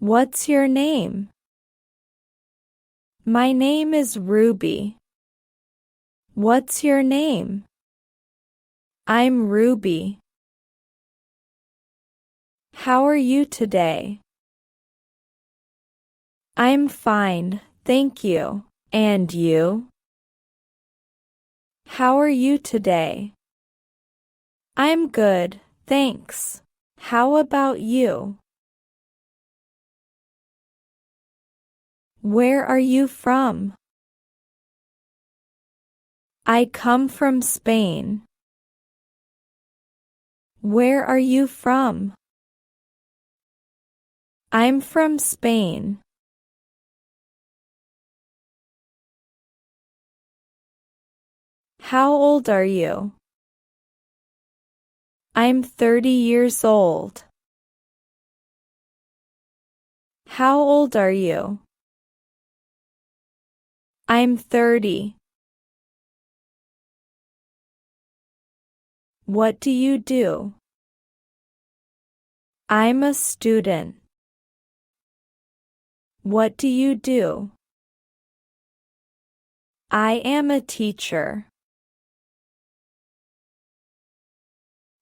What's your name? My name is Ruby. What's your name? I'm Ruby. How are you today? I'm fine, thank you. And you? How are you today? I'm good, thanks. How about you? Where are you from? I come from Spain. Where are you from? I'm from Spain. How old are you? I'm 30 years old. How old are you? I'm 30. What do you do? I'm a student. What do you do? I am a teacher.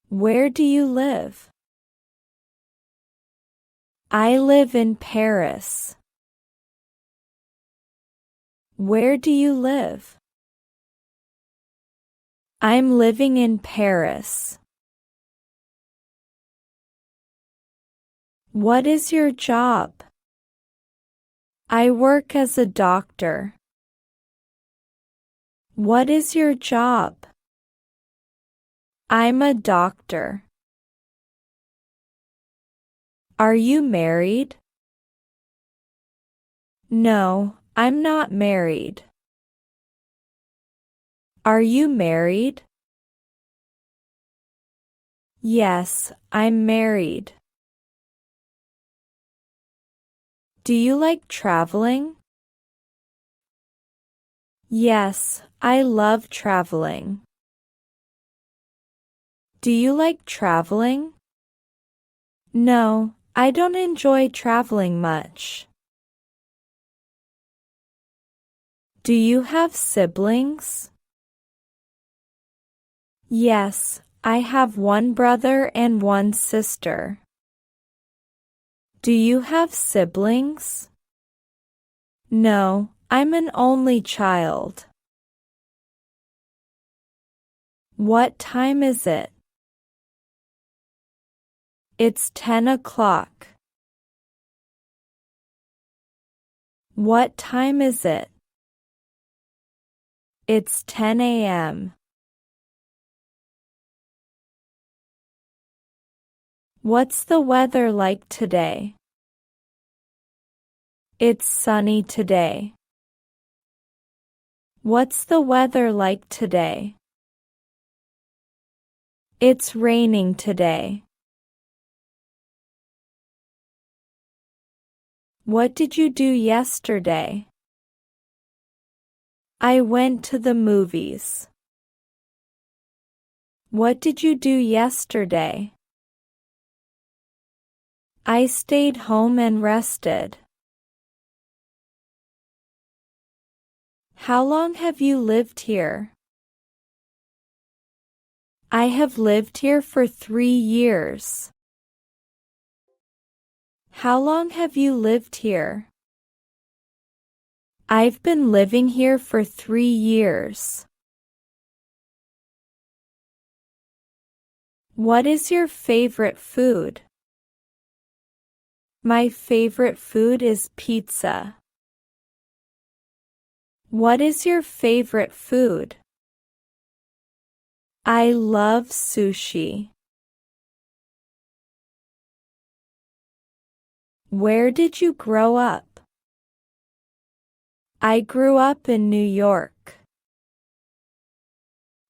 Where do you live? I live in Paris. Where do you live? I'm living in Paris. What is your job? I work as a doctor. What is your job? I'm a doctor. Are you married? No, I'm not married. Are you married? Yes, I'm married. Do you like traveling? Yes, I love traveling. Do you like traveling? No, I don't enjoy traveling much. Do you have siblings? Yes, I have one brother and one sister. Do you have siblings? No, I'm an only child. What time is it? It's 10 o'clock. What time is it? It's 10 a.m. What's the weather like today? It's sunny today. What's the weather like today? It's raining today. What did you do yesterday? I went to the movies. What did you do yesterday? I stayed home and rested. How long have you lived here? I have lived here for 3 years. How long have you lived here? I've been living here for 3 years. What is your favorite food? My favorite food is pizza. What is your favorite food? I love sushi. Where did you grow up? I grew up in New York.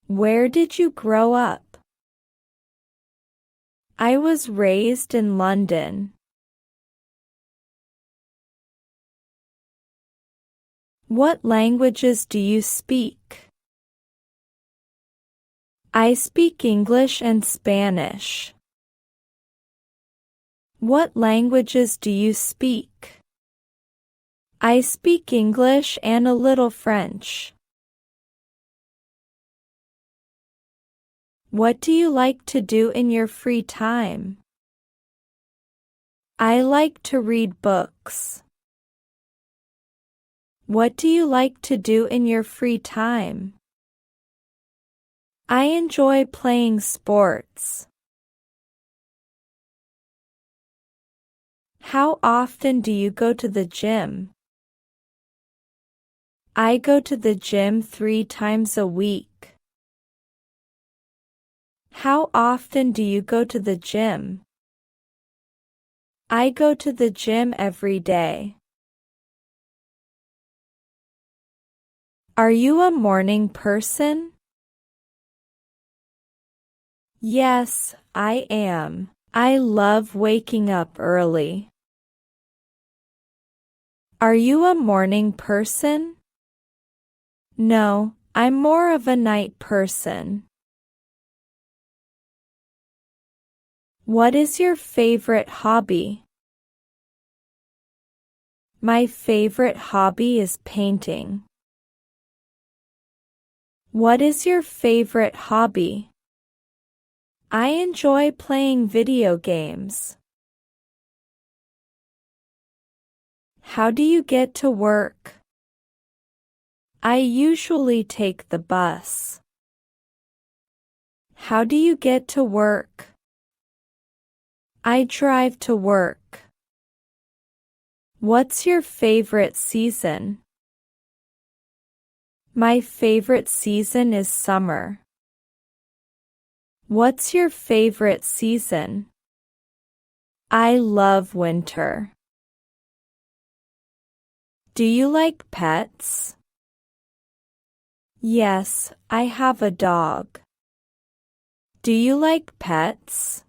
Where did you grow up? I was raised in London. What languages do you speak? I speak English and Spanish. What languages do you speak? I speak English and a little French. What do you like to do in your free time? I like to read books. What do you like to do in your free time? I enjoy playing sports. How often do you go to the gym? I go to the gym 3 times a week. How often do you go to the gym? I go to the gym every day. Are you a morning person? Yes, I am. I love waking up early. Are you a morning person? No, I'm more of a night person. What is your favorite hobby? My favorite hobby is painting. What is your favorite hobby? I enjoy playing video games. How do you get to work? I usually take the bus. How do you get to work? I drive to work. What's your favorite season? My favorite season is summer. What's your favorite season? I love winter. Do you like pets? Yes, I have a dog. Do you like pets?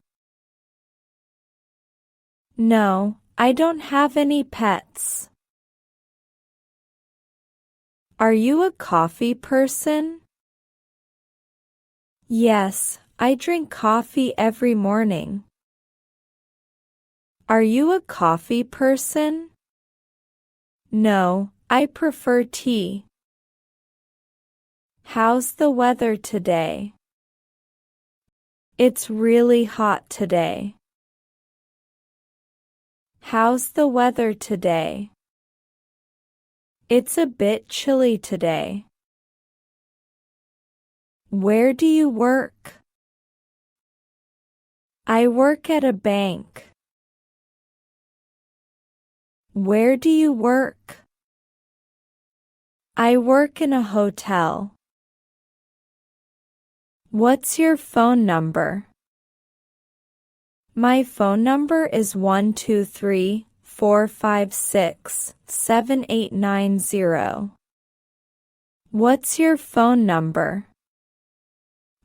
No, I don't have any pets. Are you a coffee person? Yes, I drink coffee every morning. Are you a coffee person? No, I prefer tea. How's the weather today? It's really hot today. How's the weather today? It's a bit chilly today. Where do you work? I work at a bank. Where do you work? I work in a hotel. What's your phone number? My phone number is 123-456-7890. What's your phone number?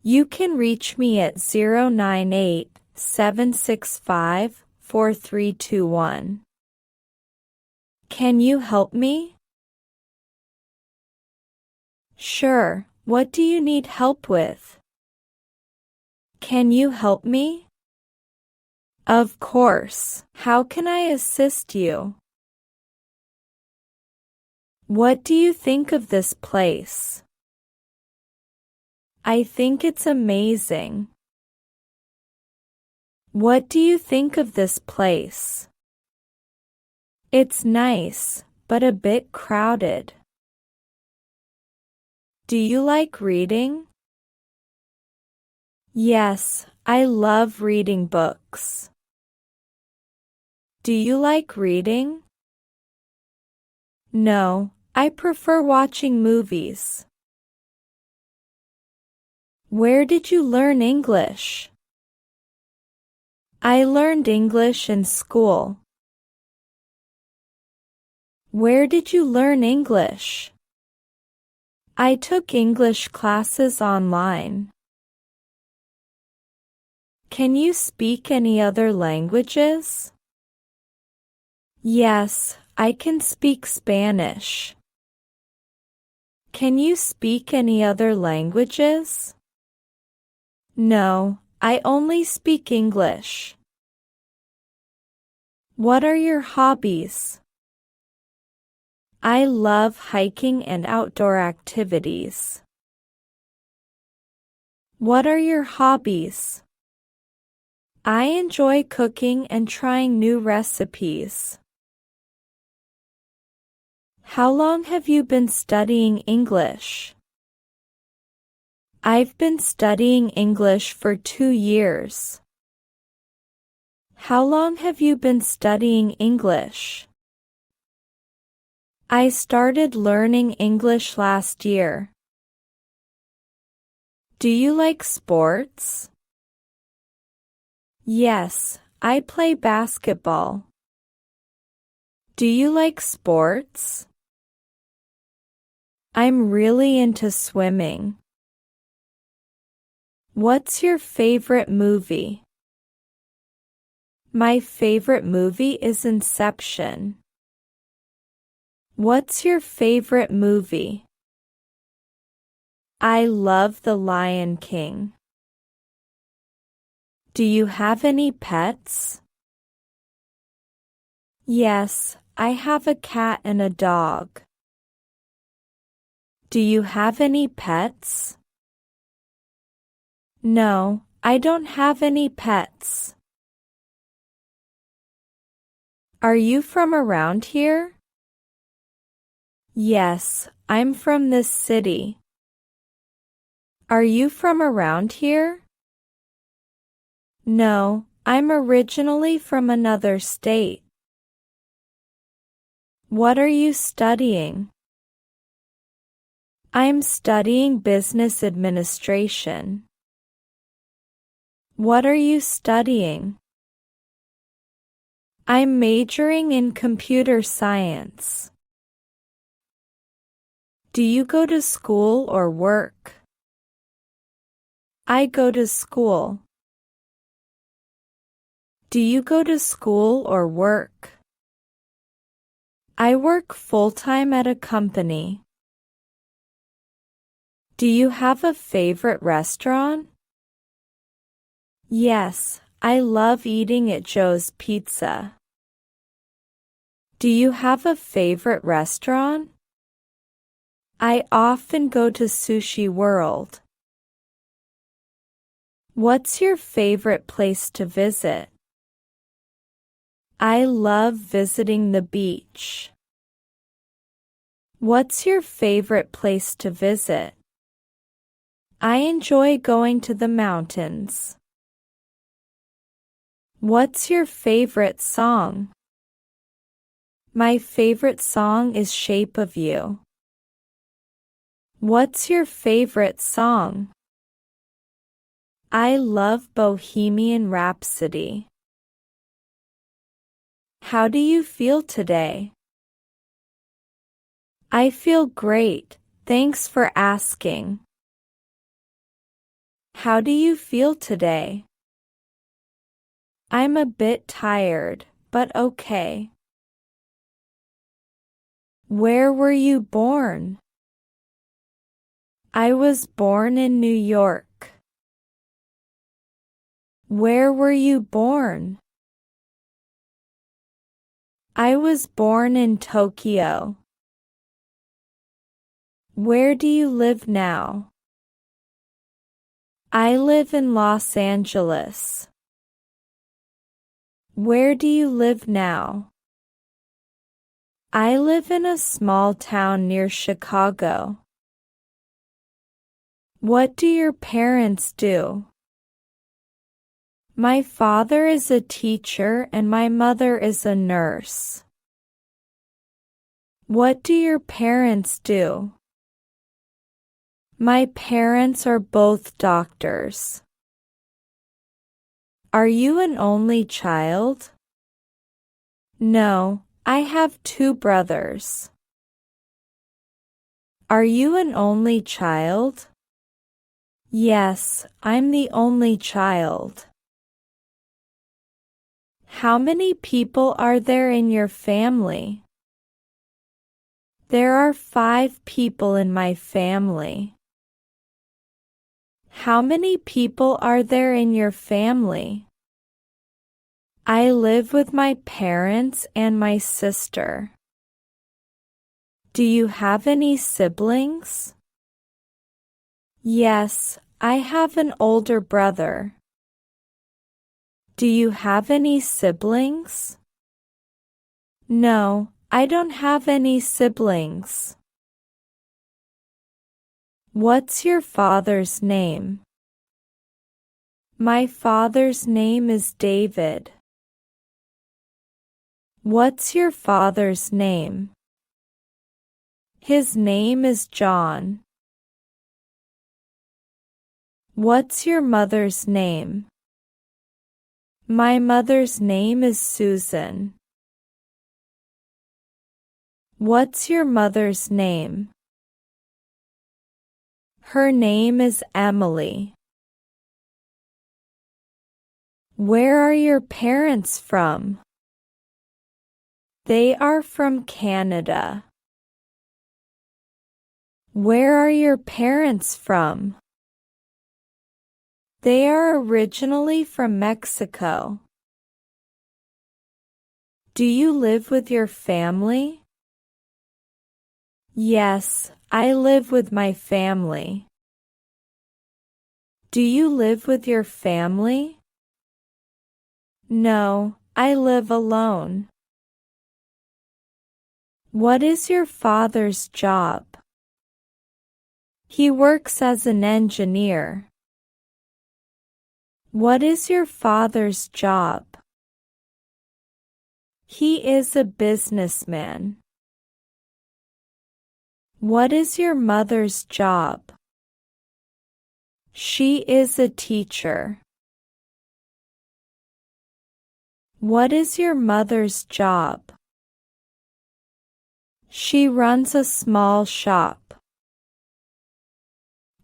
You can reach me at 098-765-4321. Can you help me? Sure, what do you need help with? Can you help me? Of course. How can I assist you? What do you think of this place? I think it's amazing. What do you think of this place? It's nice, but a bit crowded. Do you like reading? Yes, I love reading books. Do you like reading? No, I prefer watching movies. Where did you learn English? I learned English in school. Where did you learn English? I took English classes online. Can you speak any other languages? Yes, I can speak Spanish. Can you speak any other languages? No, I only speak English. What are your hobbies? I love hiking and outdoor activities. What are your hobbies? I enjoy cooking and trying new recipes. How long have you been studying English? I've been studying English for 2 years. How long have you been studying English? I started learning English last year. Do you like sports? Yes, I play basketball. Do you like sports? I'm really into swimming. What's your favorite movie? My favorite movie is Inception. What's your favorite movie? I love The Lion King. Do you have any pets? Yes, I have a cat and a dog. Do you have any pets? No, I don't have any pets. Are you from around here? Yes, I'm from this city. Are you from around here? No, I'm originally from another state. What are you studying? I'm studying business administration. What are you studying? I'm majoring in computer science. Do you go to school or work? I go to school. Do you go to school or work? I work full-time at a company. Do you have a favorite restaurant? Yes, I love eating at Joe's Pizza. Do you have a favorite restaurant? I often go to Sushi World. What's your favorite place to visit? I love visiting the beach. What's your favorite place to visit? I enjoy going to the mountains. What's your favorite song? My favorite song is Shape of You. What's your favorite song? I love Bohemian Rhapsody. How do you feel today? I feel great, thanks for asking. How do you feel today? I'm a bit tired, but okay. Where were you born? I was born in New York. Where were you born? I was born in Tokyo. Where do you live now? I live in Los Angeles. Where do you live now? I live in a small town near Chicago. What do your parents do? My father is a teacher and my mother is a nurse. What do your parents do? My parents are both doctors. Are you an only child? No, I have 2 brothers. Are you an only child? Yes, I'm the only child. How many people are there in your family? There are 5 people in my family. How many people are there in your family? I live with my parents and my sister. Do you have any siblings? Yes, I have an older brother. Do you have any siblings? No, I don't have any siblings. What's your father's name? My father's name is David. What's your father's name? His name is John. What's your mother's name? My mother's name is Susan. What's your mother's name? Her name is Emily. Where are your parents from? They are from Canada. Where are your parents from? They are originally from Mexico. Do you live with your family? Yes, I live with my family. Do you live with your family? No, I live alone. What is your father's job? He works as an engineer. What is your father's job? He is a businessman. What is your mother's job? She is a teacher. What is your mother's job? She runs a small shop.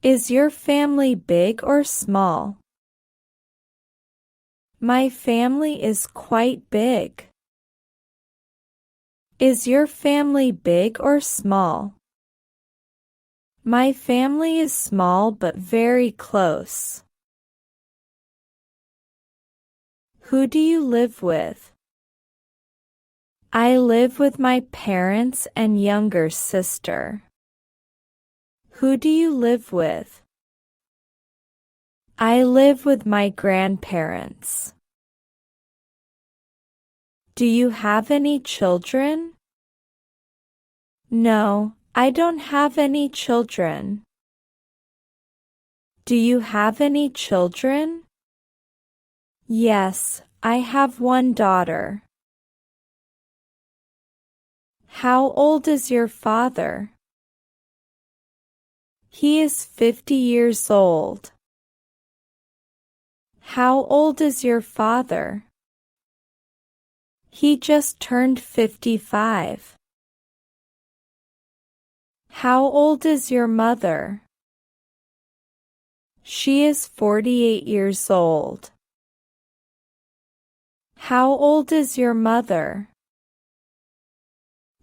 Is your family big or small? My family is quite big. Is your family big or small? My family is small but very close. Who do you live with? I live with my parents and younger sister. Who do you live with? I live with my grandparents. Do you have any children? No, I don't have any children. Do you have any children? Yes, I have one daughter. How old is your father? He is 50 years old. How old is your father? He just turned 55. How old is your mother? She is 48 years old. How old is your mother?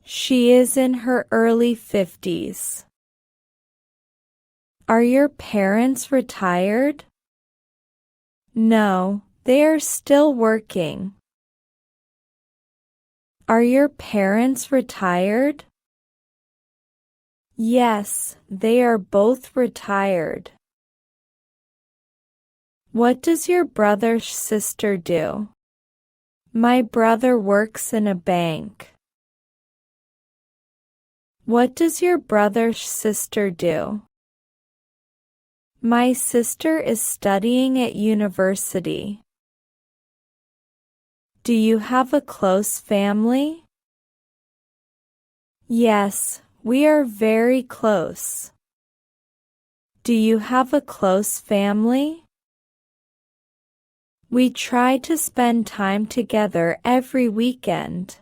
She is in her early 50s. Are your parents retired? No, they are still working. Are your parents retired? Yes, they are both retired. What does your brother's sister do? My brother works in a bank. What does your brother's sister do? My sister is studying at university. Do you have a close family? Yes, we are very close. Do you have a close family? We try to spend time together every weekend.